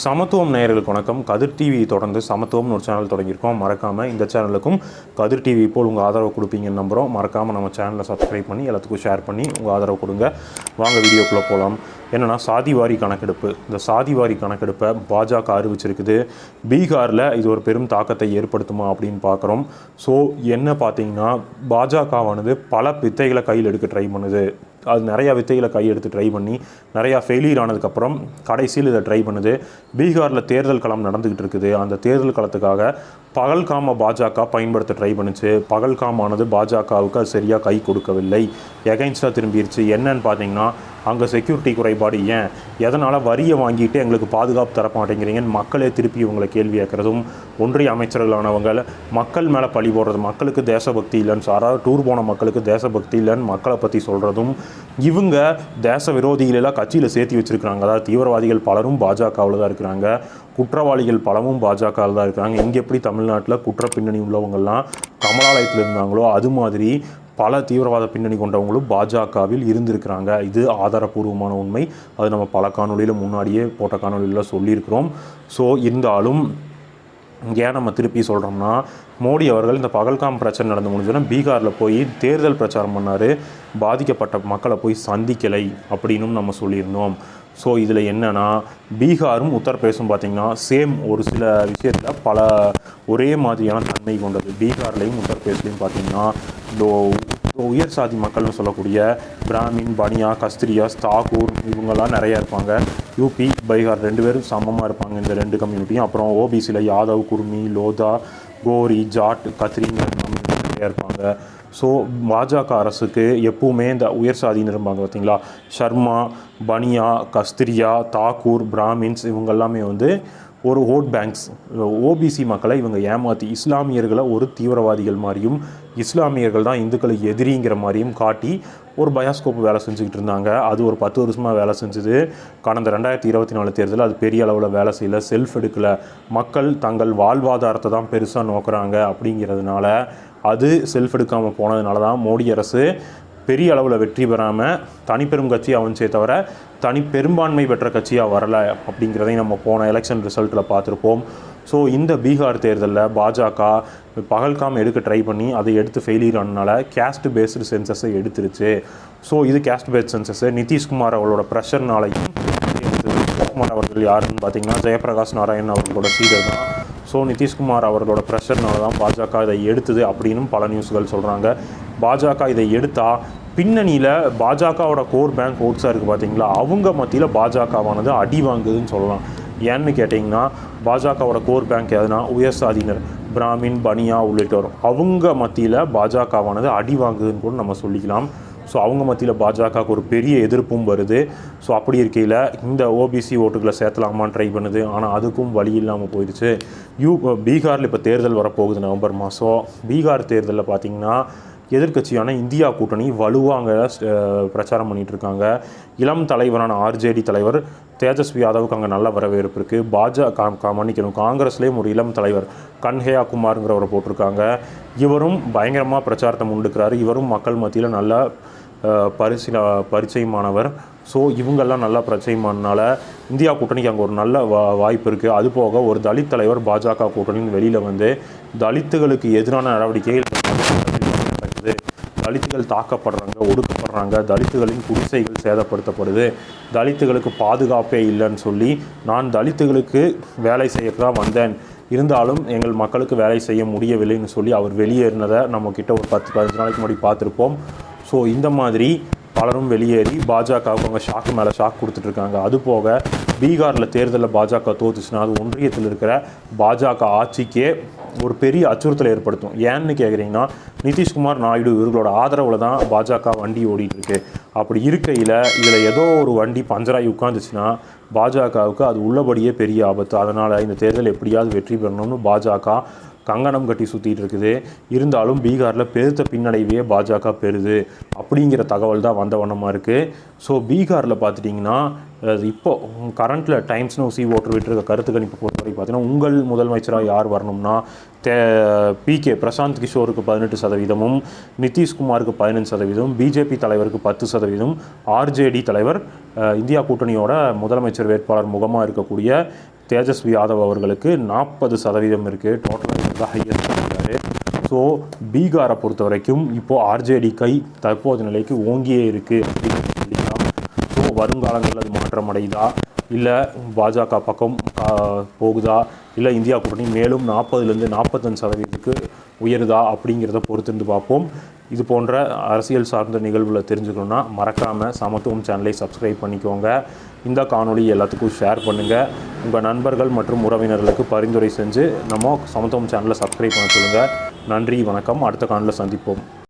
சமத்துவம் நேயர்களுக்கு வணக்கம். கதிர் டிவி தொடர்ந்து சமத்துவம்னு ஒரு சேனல் தொடங்கியிருக்கோம். மறக்காமல் இந்த சேனலுக்கும் கதிர் டிவி போல் உங்கள் ஆதரவு கொடுப்பீங்கன்னு நம்புகிறோம். மறக்காமல் நம்ம சேனலை சப்ஸ்கிரைப் பண்ணி எல்லாத்துக்கும் ஷேர் பண்ணி உங்கள் ஆதரவு கொடுங்க. வாங்க வீடியோக்குள்ளே போகலாம். என்னென்னா சாதிவாரி கணக்கெடுப்பு. இந்த சாதிவாரி கணக்கெடுப்பை பாஜக அறிவிச்சிருக்குது. பீகாரில் இது ஒரு பெரும் தாக்கத்தை ஏற்படுத்துமா அப்படின்னு பார்க்குறோம். ஸோ என்ன பார்த்தீங்கன்னா, பாஜகவானது பல வித்தைகளை கையில் எடுக்க ட்ரை பண்ணுது. அது நிறையா வித்தைகளை கையெடுத்து ட்ரை பண்ணி நிறையா ஃபெயிலியர் ஆனதுக்கப்புறம் கடைசியில் இதை ட்ரை பண்ணுது. பீகாரில் தேர்தல் களம் நடந்துக்கிட்டு இருக்குது. அந்த தேர்தல் களத்துக்காக பகல்காமை பாஜக பயன்படுத்த ட்ரை பண்ணுச்சு. பகல்காமானது பாஜகவுக்கு அது சரியாக கை கொடுக்கவில்லை. எகைன்ஸ்டாக திரும்பிடுச்சு. என்னன்னு பார்த்தீங்கன்னா, அங்கே செக்யூரிட்டி குறைபாடு, ஏன் எதனால் வரியை வாங்கிட்டு எங்களுக்கு பாதுகாப்பு தர மாட்டேங்கிறீங்கன்னு மக்களே திருப்பி இவங்களை கேள்வி கேட்குறதும், ஒன்றிய அமைச்சர்களானவங்க மக்கள் மேலே பழி போடுறது, மக்களுக்கு தேசபக்தி இல்லைன்னு, அதாவது டூர் போன மக்களுக்கு தேசபக்தி இல்லைன்னு மக்களை பற்றி சொல்கிறதும், இவங்க தேச விரோதிகளெல்லாம் கட்சியில் சேர்த்து வச்சுருக்கிறாங்க. அதாவது தீவிரவாதிகள் பலரும் பாஜகவில் தான் இருக்கிறாங்க, குற்றவாளிகள் பலவும் பாஜகவில் தான் இருக்கிறாங்க. இங்கே எப்படி தமிழ்நாட்டில் குற்ற பின்னணி உள்ளவங்கள்லாம் கமலாலயத்தில் இருந்தாங்களோ அது மாதிரி பல தீவிரவாத பின்னணி கொண்டவங்களும் பாஜகவில் இருந்திருக்கிறாங்க. இது ஆதாரபூர்வமான உண்மை. அது நம்ம பல காணொலியில் முன்னாடியே போட்ட காணொலியில் சொல்லியிருக்கிறோம். ஸோ இருந்தாலும் ஏன் நம்ம திருப்பி சொல்கிறோம்னா, மோடி அவர்கள் இந்த பகல்காம் பிரச்சனை நடந்து முடிஞ்சோன்னா பீகாரில் போய் தேர்தல் பிரச்சாரம் பண்ணார். பாதிக்கப்பட்ட மக்களை போய் சந்திக்கலை அப்படின்னும் நம்ம சொல்லியிருந்தோம். ஸோ இதில் என்னென்னா, பீகாரும் உத்தரப்பிரதேசம் பார்த்திங்கன்னா சேம் ஒரு சில விஷயத்தில் பல ஒரே மாதிரியான தன்மை கொண்டது. பீகார்லேயும் உத்தரப்பிரதேசலையும் பார்த்திங்கன்னா இந்த உயர் சாதி மக்கள்னு சொல்லக்கூடிய பிராமின், பனியா, கஸ்திரியாஸ், தாக்கூர் இவங்கெல்லாம் நிறையா இருப்பாங்க. யூபி, பீகார் ரெண்டு பேரும் சமமாக இருப்பாங்க இந்த ரெண்டு கம்யூனிட்டியும். அப்புறம் ஓபிசியில் யாதவ், குர்மி, லோதா, கோரி, ஜாட், கத்ரிங்கிற கம்யூனிட்டி நிறையா இருப்பாங்க. ஸோ பாஜக அரசுக்கு எப்பவுமே இந்த உயர் சாதின்னு இருப்பாங்க பார்த்திங்களா, ஷர்மா, பனியா, கஸ்திரியா, தாக்கூர், பிராமின்ஸ் இவங்கெல்லாமே ஒரு ஓட் பேங்க்ஸ். ஓபிசி மக்களை இவங்க ஏமாற்றி இஸ்லாமியர்களை ஒரு தீவிரவாதிகள் மாதிரியும், இஸ்லாமியர்கள் தான் இந்துக்களுக்கு எதிரிங்கிற மாதிரியும் காட்டி ஒரு பயாஸ்கோப் வேலை செஞ்சுக்கிட்டு இருந்தாங்க. அது ஒரு 10 வருஷமாக வேலை செஞ்சுது. கடந்த 2024 தேர்தலில் அது பெரிய அளவில் வேலை செய்யலை, செல்ஃப் எடுக்கலை. மக்கள் தங்கள் வாழ்வாதாரத்தை தான் பெருசாக நோக்குறாங்க. அப்படிங்கிறதுனால அது செல்ஃப் எடுக்காமல் போனதுனால தான் மோடி அரசு பெரிய அளவில் வெற்றி பெறாமல் தனிப்பெரும் கட்சியாக வந்துச்சே தவிர தனி பெரும்பான்மை பெற்ற கட்சியாக வரலை. அப்படிங்கிறதையும் நம்ம போன எலெக்ஷன் ரிசல்ட்டில் பார்த்துருப்போம். ஸோ இந்த பீகார் தேர்தலில் பாஜக பகல்காம் எடுக்க ட்ரை பண்ணி அதை எடுத்து ஃபெயிலியர் ஆனதுனால கேஸ்ட் பேஸ்டு சென்சஸை எடுத்துருச்சு. ஸோ இது கேஸ்ட் பேஸ்ட் சென்சஸு நிதிஷ்குமார் அவர்களோட ப்ரெஷர்னாலையும் நிதிஷ்குமார் அவர்கள் யாருன்னு பார்த்தீங்கன்னா ஜெயபிரகாஷ் நாராயண் அவர்களோட சீடர் தான். ஸோ நிதிஷ்குமார் அவர்களோட ப்ரெஷர்னால தான் பாஜக இதை எடுத்தது அப்படின்னும் பல நியூஸ்கள் சொல்கிறாங்க. பாஜக இதை எடுத்தால் பின்னணியில் பாஜகவோட கோர் பேங்க் ஓட்ஸாக இருக்குது பார்த்தீங்களா, அவங்க மத்தியில் பாஜகவானது அடி வாங்குதுன்னு சொல்லலாம். ஏன்னு கேட்டிங்கன்னா, பாஜகவோட கோர் பேங்க் எதுனா உயர் சாதியினர், பிராமின், பனியா உள்ளிட்டோர், அவங்க மத்தியில் பாஜகவானது அடி வாங்குதுன்னு கூட நம்ம சொல்லிக்கலாம். ஸோ அவங்க மத்தியில் பாஜகவுக்கு ஒரு பெரிய எதிர்ப்பும் வருது. ஸோ அப்படி இருக்கையில் இந்த ஓபிசி ஓட்டுகளை சேர்த்தலாமான்னு ட்ரை பண்ணுது. ஆனால் அதுக்கும் வழி இல்லாமல் போயிடுச்சு. பீகாரில் இப்போ தேர்தல் வரப்போகுது நவம்பர் மாதம். பீகார் தேர்தலில் பார்த்திங்கன்னா எதிர்க்கட்சியான இந்தியா கூட்டணி வலுவாக அங்கே பிரச்சாரம் பண்ணிகிட்ருக்காங்க. இளம் தலைவரான ஆர்ஜேடி தலைவர் தேஜஸ்வி யாதவுக்கு அங்கே நல்ல வரவேற்பு இருக்குது. மன்னிக்கணும், காங்கிரஸ்லேயும் ஒரு இளம் தலைவர் கன்ஹையா குமாருங்கிறவரை போட்டிருக்காங்க. இவரும் பயங்கரமாக பிரச்சாரத்தை முன்னுக்கிறாரு. இவரும் மக்கள் மத்தியில் நல்ல பரிச்சயமானவர். ஸோ இவங்கெல்லாம் நல்லா பிரச்சயமானனால இந்தியா கூட்டணிக்கு அங்கே ஒரு நல்ல வாய்ப்பு இருக்குது. அதுபோக ஒரு தலித் தலைவர் பாஜக கூட்டணியின் வெளியில் தலித்துகளுக்கு எதிரான நடவடிக்கைகள் நடக்குது. தலித்துகள் தாக்கப்படுறாங்க, ஒடுக்கப்படுறாங்க, தலித்துகளின் குடிசைகள் சேதப்படுத்தப்படுது, தலித்துகளுக்கு பாதுகாப்பே இல்லைன்னு சொல்லி நான் தலித்துகளுக்கு வேலை செய்யத்தான் வந்தேன், இருந்தாலும் எங்கள் மக்களுக்கு வேலை செய்ய முடியவில்லைன்னு சொல்லி அவர் வெளியேறினதை நம்மக்கிட்ட ஒரு 10-15 நாளைக்கு முன்னாடி பார்த்துருப்போம். ஸோ இந்த மாதிரி பலரும் வெளியேறி பாஜகவுக்கு அவங்க ஷாக்கு மேலே ஷாக் கொடுத்துட்ருக்காங்க. அதுபோக பீகாரில் தேர்தலில் பாஜக தோத்துச்சுன்னா அது ஒன்றியத்தில் இருக்கிற பாஜக ஆட்சிக்கே ஒரு பெரிய அச்சுறுத்தலை ஏற்படுத்தும். ஏன்னு கேட்குறீங்கன்னா, நிதிஷ்குமார், நாயுடு இவர்களோட ஆதரவில் தான் பாஜக வண்டி ஓடிட்டுருக்கு. அப்படி இருக்கையில் இதில் ஏதோ ஒரு வண்டி பஞ்சராகி உட்காந்துச்சுன்னா பாஜகவுக்கு அது உள்ளபடியே பெரிய ஆபத்து. அதனால் இந்த தேர்தல் எப்படியாவது வெற்றி பெறணும்னு பாஜக கங்கணம் கட்டி சுற்றிட்டு இருக்குது. இருந்தாலும் பீகாரில் பெருத்த பின்னடைவே பாஜக பெறுது அப்படிங்கிற தகவல் தான் வந்த வண்ணமாக இருக்குது. ஸோ பீகாரில் பார்த்துட்டிங்கன்னா இப்போ கரண்ட்டில் டைம்ஸ் நவ் சி ஓட்டர் விட்டுருக்க கருத்து கணிப்பு பொறுத்தவரை பார்த்தீங்கன்னா, உங்கள் முதலமைச்சராக யார் வரணும்னா பிகே பிரசாந்த் கிஷோருக்கு 18%, நிதிஷ்குமாருக்கு 15%, பிஜேபி தலைவருக்கு 10%, ஆர்ஜேடி தலைவர் இந்தியா கூட்டணியோட முதலமைச்சர் வேட்பாளர் முகமாக இருக்கக்கூடிய தேஜஸ்வி யாதவ் அவர்களுக்கு 40% இருக்குது. டோட்டலாக ஹையஸ்ட் இருக்காரு. ஸோ பீகாரை பொறுத்த வரைக்கும் இப்போது ஆர்ஜேடி கை தற்போது நிலைக்கு ஓங்கியே இருக்குது அப்படின்னு சொல்லிக்கலாம். ஸோ வருங்காலங்களில் அது மாற்றம் அடையுதா, இல்லை பாஜக பக்கம் போகுதா, இல்லை இந்தியா கூட்டணி மேலும் 40லேருந்து 45% உயருதா அப்படிங்கிறத பொறுத்திருந்து பார்ப்போம். இது போன்ற அரசியல் சார்ந்த நிகழ்வுகளை தெரிஞ்சுக்கணுன்னா மறக்காமல் சமத்துவம் சேனலை சப்ஸ்கிரைப் பண்ணிக்கோங்க. இந்த காணொளி எல்லாத்துக்கும் ஷேர் பண்ணுங்கள். உங்கள் நண்பர்கள் மற்றும் உறவினர்களுக்கு பரிந்துரை செஞ்சு நம்ம சமத்துவம் சேனலை சப்ஸ்கிரைப் பண்ண சொல்லுங்கள். நன்றி, வணக்கம். அடுத்த காணொளியில் சந்திப்போம்.